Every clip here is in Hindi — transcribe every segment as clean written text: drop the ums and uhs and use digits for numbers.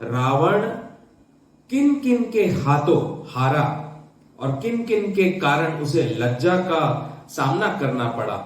रावण किन किन के हाथों हारा और किन किन के कारण उसे लज्जा का सामना करना पड़ा।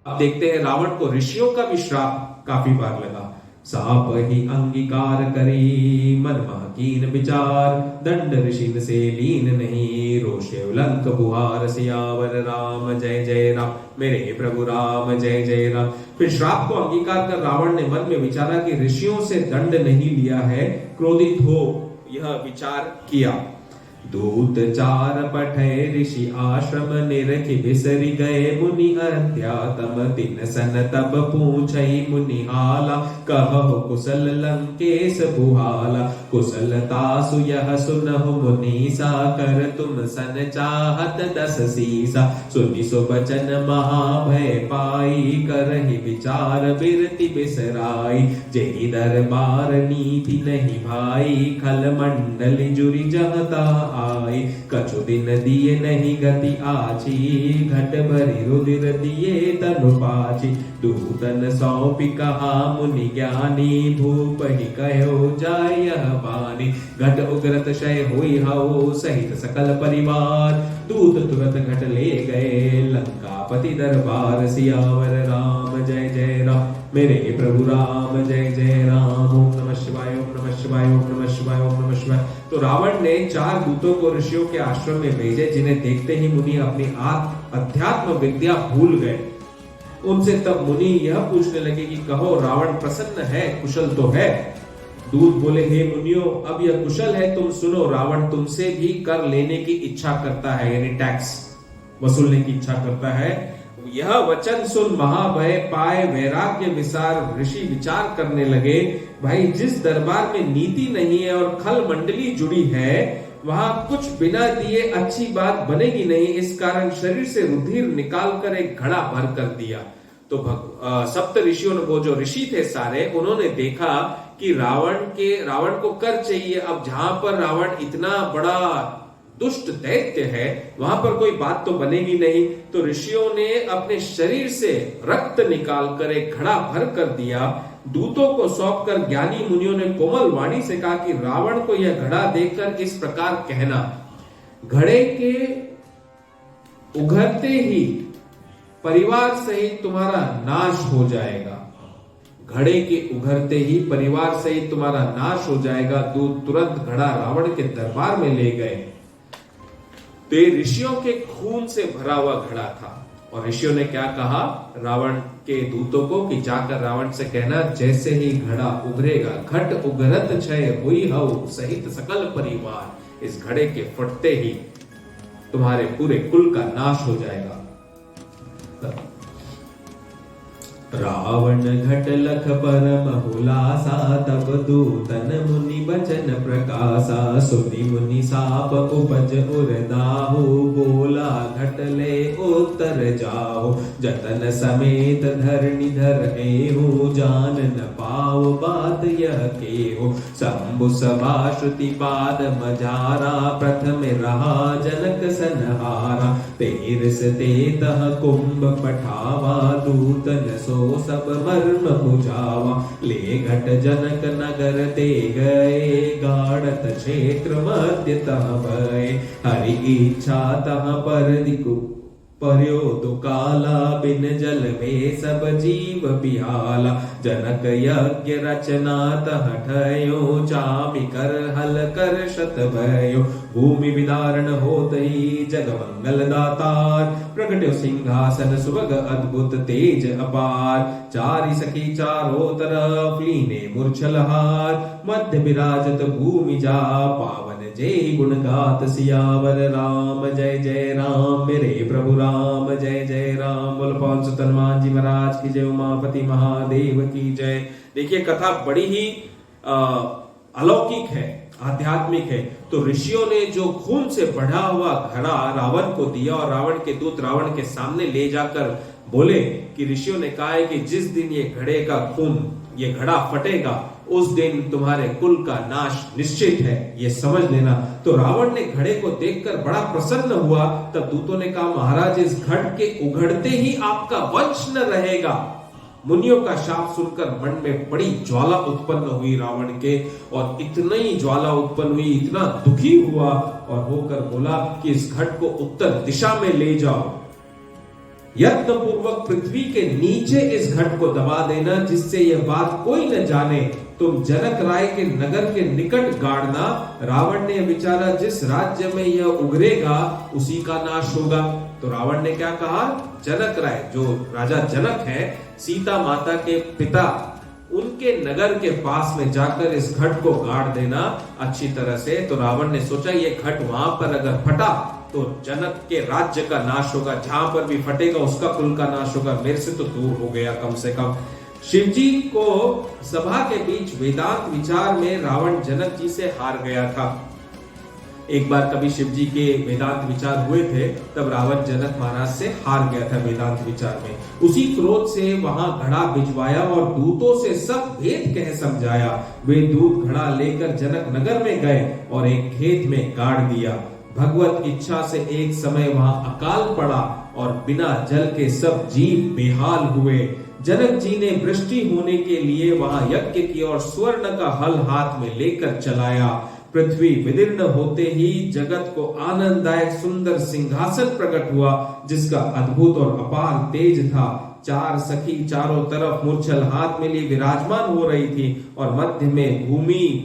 अब देखते हैं रावण को ऋषियों का भी श्राप काफी बार लगा। साप ही अंगीकार करी मन कीन विचार, दंड ऋषि से लीन नहीं, रोषे उलंक बुहार सियावर राम जय जय राम, मेरे प्रभु राम जय जय राम। फिर श्राप को अंगीकार कर रावण ने मन में विचारा कि ऋषियों से दंड नहीं लिया है, क्रोधित हो यह विचार किया। दूत चार पठे ऋषि आश्रम निरखि बिसरि गए, मुनि अध्यात्म दिन सन तब पूछई मुनि हाला, कहो कुशल लंकेश बुहाला, कुशलता सुयह सुनहु मुनीसा, कर तुम सन चाहत 10 सीसा, सुनि सो बचन महाभय पाई, करहि विचार बिरति बिसराई, जेहि दरबार नीति नहीं भाई, खल मंडल जुरि जहता आई, कछु दिन दिए नहीं गति आची, घट भरी रुधिर दिए तनु पाची, दूतन सौंपी कहा मुनि ज्ञानी, भूप ही कहो जाय यह बानी, घट उग्रत क्षय हुई हओ सहित सकल परिवार, दूत तुरंत घट ले गए लंकापति दरबार, सियावर राम जय जय राम, मेरे प्रभु राम जय जय राम। ओम नमः शिवाय ओम नमः शिवाय ओम नमः शिवाय ओम नमः शिवाय। तो रावण ने 4 दूतों को ऋषियों के आश्रम में भेजे, जिन्हें देखते ही मुनि अपनी अध्यात्म विद्या भूल गए। उनसे तब मुनि यह पूछने लगे कि कहो रावण प्रसन्न है, कुशल तो है। दूत बोले, हे मुनियों, अब यह कुशल है, तुम सुनो, रावण तुमसे भी कर लेने की इच्छा करता है, यानी टैक्स वसूलने की इच्छा करता है। यह वचन सुन महाभय पाए वैराग्य विसार ऋषि विचार करने लगे, भाई जिस दरबार में नीति नहीं है और खल मंडली जुड़ी है, वहां कुछ बिना दिए अच्छी बात बनेगी नहीं, इस कारण शरीर से रुधिर निकालकर एक घड़ा भर कर दिया। तो सप्त ऋषियों ने, वो जो ऋषि थे सारे, उन्होंने देखा कि रावण को कर चाहिए। अब जहां पर रावण इतना बड़ा दुष्ट दैत्य है, वहां पर कोई बात तो बनेगी नहीं। तो ऋषियों ने अपने शरीर से रक्त निकालकर एक घड़ा भर कर दिया। दूतों को सौंपकर ज्ञानी मुनियों ने कोमल वाणी से कहा कि रावण को यह घड़ा देखकर इस प्रकार कहना, घड़े के उघरते ही परिवार सहित तुम्हारा नाश हो जाएगा। घड़े के उघरते ही परिवार सहित तुम्हारा नाश हो जाएगा। दूत तुरंत घड़ा रावण के दरबार में ले गए। तो ये ऋषियों के खून से भरा हुआ घड़ा था। और ऋषियों ने क्या कहा रावण के दूतों को कि जाकर रावण से कहना, जैसे ही घड़ा उभरेगा, घट उघरत क्षय हुई हऊ सहित सकल परिवार, इस घड़े के फटते ही तुम्हारे पूरे कुल का नाश हो जाएगा। रावण घट लख परम हुलासा, तब दूतन मुनि बचन प्रकाशा, सुनि मुनि साप उपज उरदाहु, बोला घट ले उत्तर जाओ, जतन समेत धरणी धर एहु, जान न पाओ बात यह केहु, शंभु सभा श्रुति पाद मझारा, प्रथम रहा जनक सनहारा, तेरस तेतः कुंभ पठावा, दूतन सो सब मर्म बुझावा, ले घट जनक नगर दे गए, गाढ़त क्षेत्र मध्य तह भय, हरि इच्छा तह पर दिकु पर्यो दुकाला, बिन जल में सब जीव बिहाला, जनक यज्ञ रचना तह ठयो, चामि कर हल कर शत भयो, भूमि विदारण होत ही जग मंगल दातार, प्रगट्यो सिंहासन सुभग अद्भुत तेज अपार, चारि सखी चारों तरफ लीने मूर्छल हार, मध्य विराजत भूमि जा, पावन जय गुण गात सियावर राम जय जय राम, मेरे प्रभु राम जय जय राम। बोल पवन सुत हनुमान जी महाराज की जय, उमापति महादेव की जय। देखिए कथा बड़ी ही अलौकिक है, आध्यात्मिक है। तो ऋषियों ने जो खून से बढ़ा हुआ घड़ा रावण को दिया और रावण के दूत रावण के सामने ले जाकर बोले कि ऋषियों ने कहा है कि जिस दिन ये घड़े का खून, ये घड़ा फटेगा, उस दिन तुम्हारे कुल का नाश निश्चित है, ये समझ लेना। तो रावण ने घड़े को देखकर बड़ा प्रसन्न हुआ। तब दूतों ने कहा, महाराज इस घट के उघड़ते ही आपका वंश न रहेगा। मुनियों का शाप सुनकर मन में बड़ी ज्वाला उत्पन्न हुई रावण के, और इतनी ज्वाला उत्पन्न हुई, इतना दुखी हुआ और होकर बोला कि इस घट को उत्तर दिशा में ले जाओ, यत्न पूर्वक पृथ्वी के नीचे इस घट को दबा देना, जिससे यह बात कोई न जाने। तुम जनक राय के नगर के निकट गाड़ना। रावण ने विचारा, जिस राज्य में यह उगरेगा उसी का नाश होगा। तो रावण ने क्या कहा, जनक राय जो राजा जनक है, सीता माता के पिता, उनके नगर के पास में जाकर इस घट को गाड़ देना अच्छी तरह से। तो रावण ने सोचा ये घट वहां पर अगर फटा तो जनक के राज्य का नाश होगा, जहां पर भी फटेगा उसका कुल का नाश होगा, मेरे से तो दूर हो गया कम से कम। शिवजी को सभा के बीच वेदांत विचार में रावण जनक जी से हार गया था। एक बार कभी शिवजी के वेदांत विचार हुए थे, तब रावण जनक महाराज से हार गया था वेदांत विचार में। उसी क्रोध से वहां घड़ा भिजवाया और दूतों से सब भेद कह समझाया। वे दूत घड़ा लेकर जनक नगर में गए और एक खेत में गाड़ दिया। भगवत इच्छा से एक समय वहां अकाल पड़ा और बिना जल के सब जीव बेहाल हुए। जनक जी ने वृष्टि होने के लिए वहां यज्ञ की और स्वर्ण का हल हाथ में लेकर चलाया। पृथ्वी विदीर्ण होते ही जगत को आनंददायक सुंदर सिंहासन प्रकट हुआ, जिसका अद्भुत और अपार तेज था। चार सखी चारों तरफ मूर्छल हाथ में लिए विराजमान हो रही थी और मध्य में भूमि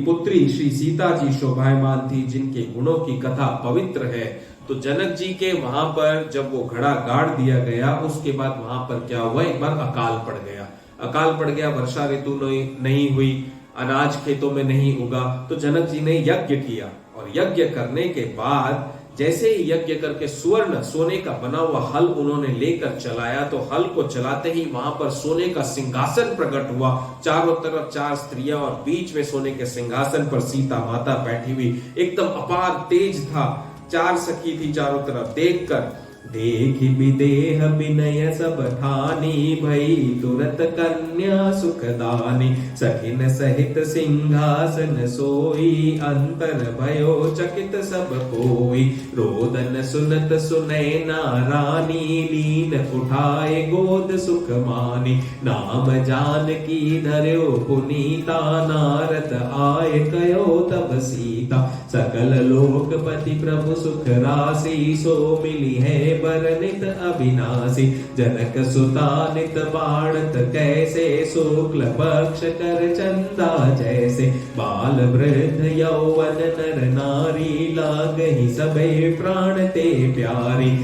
पुत्री श्री सीता जी शोभायमान थी, जिनके गुणों की कथा पवित्र है। तो जनक जी के वहां पर जब वो घड़ा गाड़ दिया गया, उसके बाद वहां पर क्या हुआ, एक बार अकाल पड़ गया। अकाल पड़ गया, वर्षा ऋतु नहीं हुई, अनाज खेतों में नहीं उगा। तो जनक जी ने यज्ञ किया और यज्ञ करने के बाद जैसे ही यज्ञ करके सुवर्ण सोने का बना हुआ हल उन्होंने लेकर चलाया, तो हल को चलाते ही वहां पर सोने का सिंहासन प्रकट हुआ। चारों तरफ चार स्त्रियां और बीच में सोने के सिंहासन पर सीता माता बैठी हुई, एकदम अपार तेज था। चार सखी थी चारों तरफ। देखकर देखी विदेह विनय सब ठानी, भई तुरत कन्या सुखदानी। सखिन सहित सिंहासन सोई, अंतर भयो चकित सब कोई। रोदन सुनत सुनैना रानी, लीन उठाए गोद सुख मानी। नाम जानकी धर्यो पुनीता, नारद आए कयो तब सीता। सकल लोकपति प्रभु सुख राशि, सो मिली है बरनित अविनाशी। जनक सुता नित बाणत कैसे, शुक्ल पक्ष कर चंदा जैसे। बाल वृद्ध यौवन नर नारी, लागहि सबे प्राण ते प्यारी।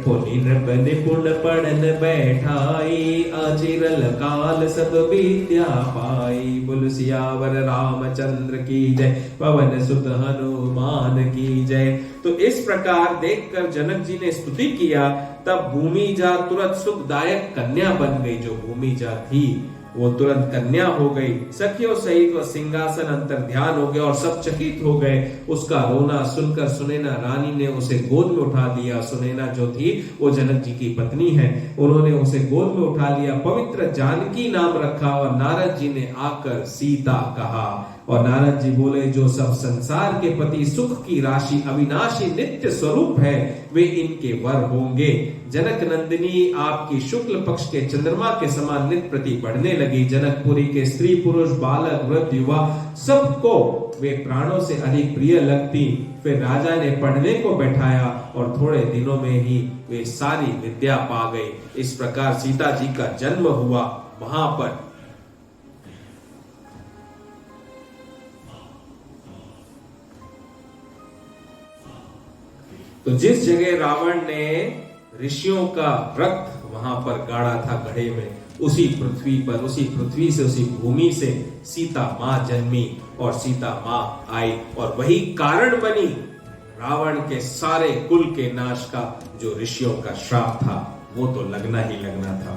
पुनि नृप निपुण पढ़न बैठाई, अचिरल काल सब विद्या पाई। बोल सियावर रामचंद्र की जय, पवन सुत हनुमान की जय। तो इस प्रकार देखकर जनक जी ने स्तुति किया। तब भूमिजा तुरंत सुखदायक कन्या बन गई। जो भूमिजा थी वो तुरंत कन्या हो गई। सखियों सहित वह सिंहासन अंतर ध्यान हो गया और सब चकित हो गए। उसका रोना सुनकर सुनैना रानी ने उसे गोद में उठा लिया। सुनैना जो थी वो जनक जी की पत्नी है, उन्होंने उसे गोद में उठा लिया। पवित्र जानकी नाम रखा और नारद जी ने आकर सीता कहा। और नारद जी बोले, जो सब संसार के पति सुख की राशि अविनाशी नित्य स्वरूप है, वे इनके वर होंगे। जनक नंदिनी आपकी शुक्ल पक्ष के चंद्रमा के समान नित्य प्रति बढ़ने लगी। जनकपुरी के स्त्री पुरुष बालक वृद्ध युवा सबको वे प्राणों से अधिक प्रिय लगती। फिर राजा ने पढ़ने को बैठाया और थोड़े दिनों में ही वे सारी विद्या पा गए। इस प्रकार सीता जी का जन्म हुआ वहां पर। तो जिस जगह रावण ने ऋषियों का रक्त वहां पर गाड़ा था घड़े में, उसी पृथ्वी पर, उसी पृथ्वी से, उसी भूमि से सीता मां जन्मी और सीता मां आई और वही कारण बनी रावण के सारे कुल के नाश का। जो ऋषियों का श्राप था वो तो लगना ही लगना था।